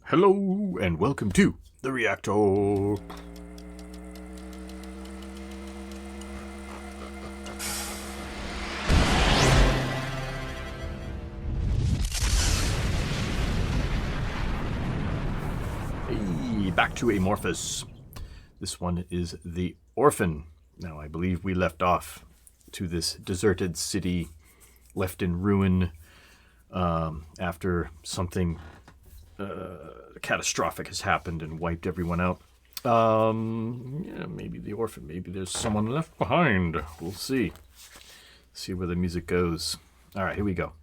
Hello and welcome to the Reactor. Hey, back to Amorphis. This one is the Orphan. Now, I believe we left off to this deserted city left in ruin after something catastrophic has happened and wiped everyone out. Yeah, maybe the Orphan, maybe there's someone left behind. We'll see. See where the music goes. All right, here we go.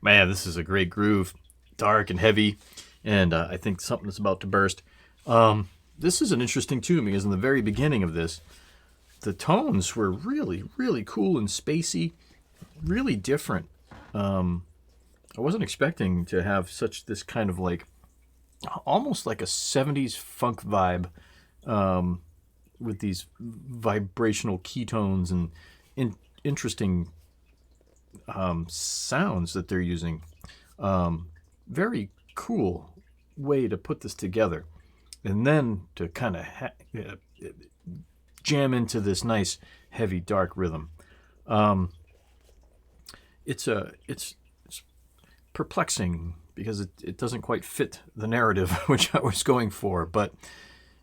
Man, this is a great groove. Dark and heavy, and I think something is about to burst. This is an interesting tune because in the very beginning of this, the tones were really, really cool and spacey, really different. I wasn't expecting to have this kind of like, almost like a 70s funk vibe with these vibrational keytones and interesting sounds that they're using. Very cool way to put this together, and then to kind of jam into this nice heavy dark rhythm. It's perplexing because it doesn't quite fit the narrative which I was going for, but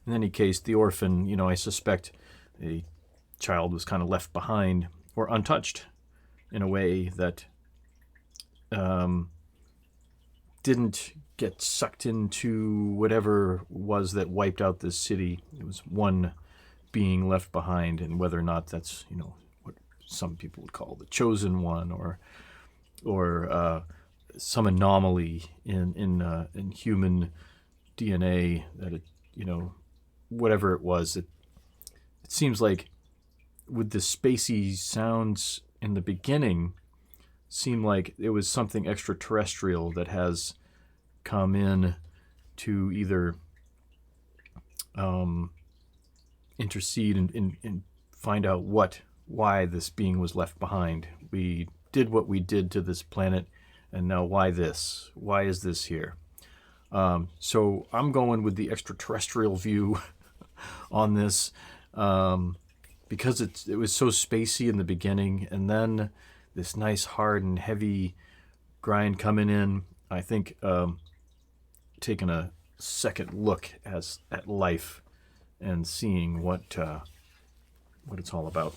in any case, the Orphan, I suspect a child was kind of left behind or untouched in a way that didn't get sucked into whatever was that wiped out this city. It was one being left behind, and whether or not that's what some people would call the chosen one, or some anomaly in human DNA that whatever it was, it seems like with the spacey sounds in the beginning, seem like it was something extraterrestrial that has come in to either intercede and find out why this being was left behind. We did what we did to this planet, and now why this? Why is this here? So I'm going with the extraterrestrial view on this, because it was so spacey in the beginning, and then this nice hard and heavy grind coming in. I think taking a second look at life and seeing what it's all about.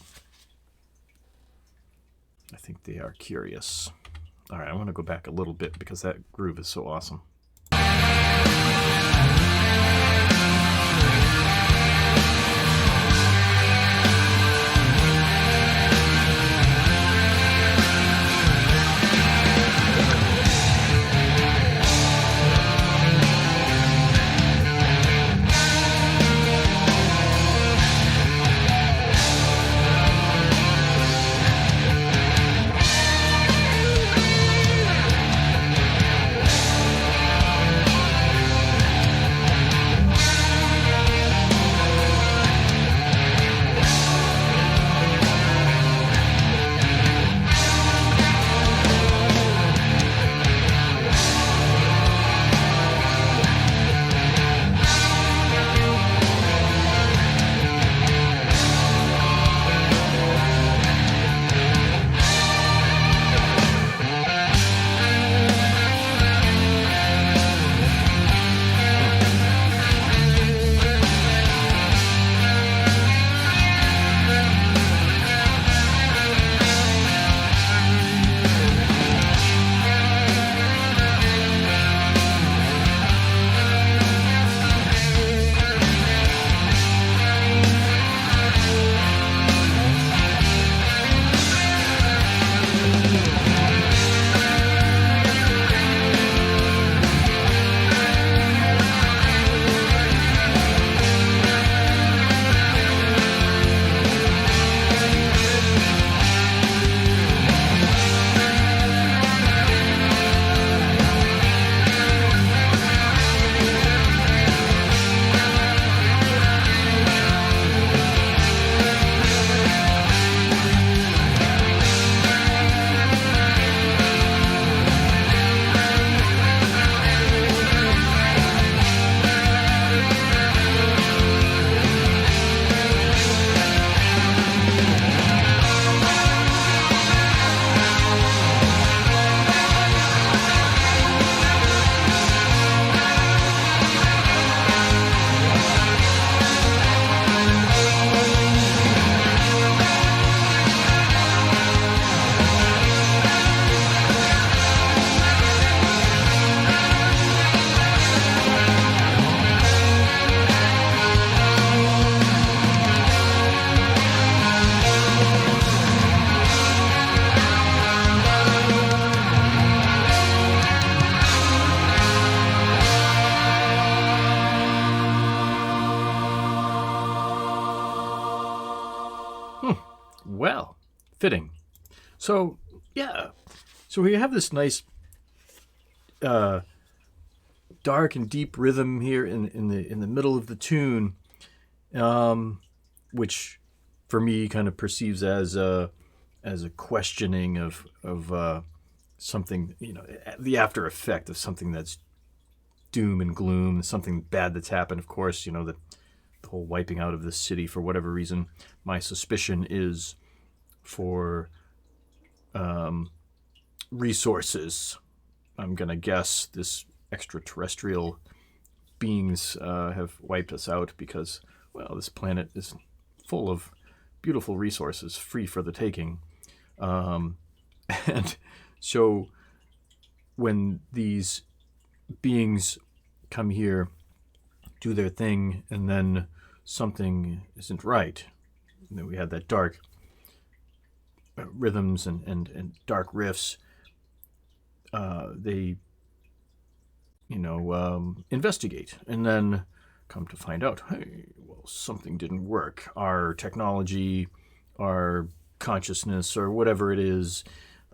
I think they are curious. All right, I want to go back a little bit because that groove is so awesome. Well, fitting. So, yeah. So we have this nice dark and deep rhythm here in the middle of the tune, which for me kind of perceives as a questioning of something, the after effect of something that's doom and gloom, something bad that's happened. Of course, the whole wiping out of the city for whatever reason. My suspicion is for resources. I'm gonna guess this extraterrestrial beings have wiped us out because, well, this planet is full of beautiful resources, free for the taking. And so when these beings come here, do their thing, and then something isn't right, and then we had that dark rhythms and dark riffs, they investigate, and then come to find out, hey, well, something didn't work. Our technology, our consciousness, or whatever it is,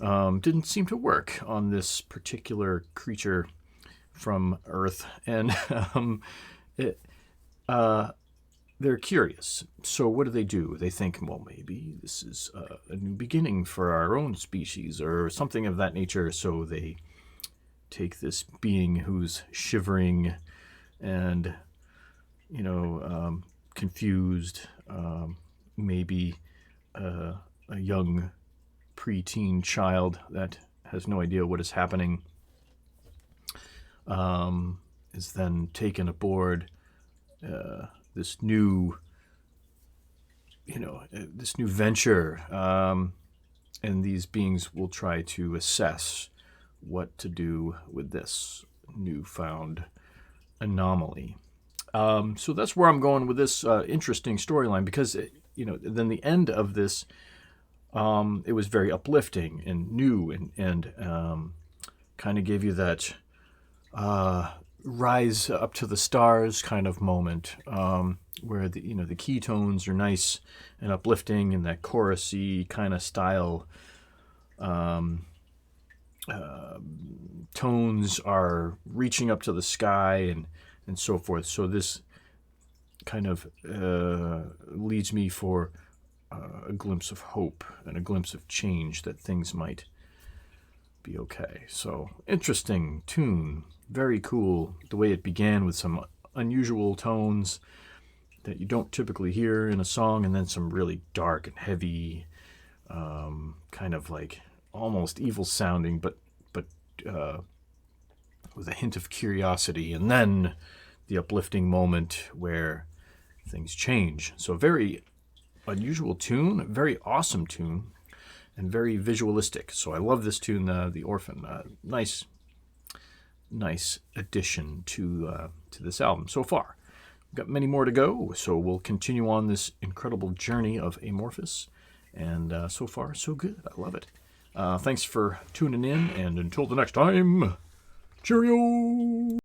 didn't seem to work on this particular creature from Earth. And it, they're curious. So what do? They think, well, maybe this is a new beginning for our own species or something of that nature. So they take this being who's shivering and, confused, maybe a young preteen child that has no idea what is happening, is then taken aboard this new venture, and these beings will try to assess what to do with this newfound anomaly. So that's where I'm going with this interesting storyline, because then the end of this, it was very uplifting and new and kind of gave you that rise up to the stars kind of moment, where the keytones are nice and uplifting, and that chorusy kind of style tones are reaching up to the sky and so forth. So this kind of leads me for a glimpse of hope and a glimpse of change, that things might be okay. So interesting tune, very cool. The way it began with some unusual tones that you don't typically hear in a song, and then some really dark and heavy, kind of like almost evil sounding, but with a hint of curiosity, and then the uplifting moment where things change. So very unusual tune, very awesome tune, and very visualistic. So I love this tune, the Orphan. Nice addition to this album so far. We've got many more to go, so we'll continue on this incredible journey of Amorphis. And so far, so good. I love it. Thanks for tuning in, and until the next time, cheerio!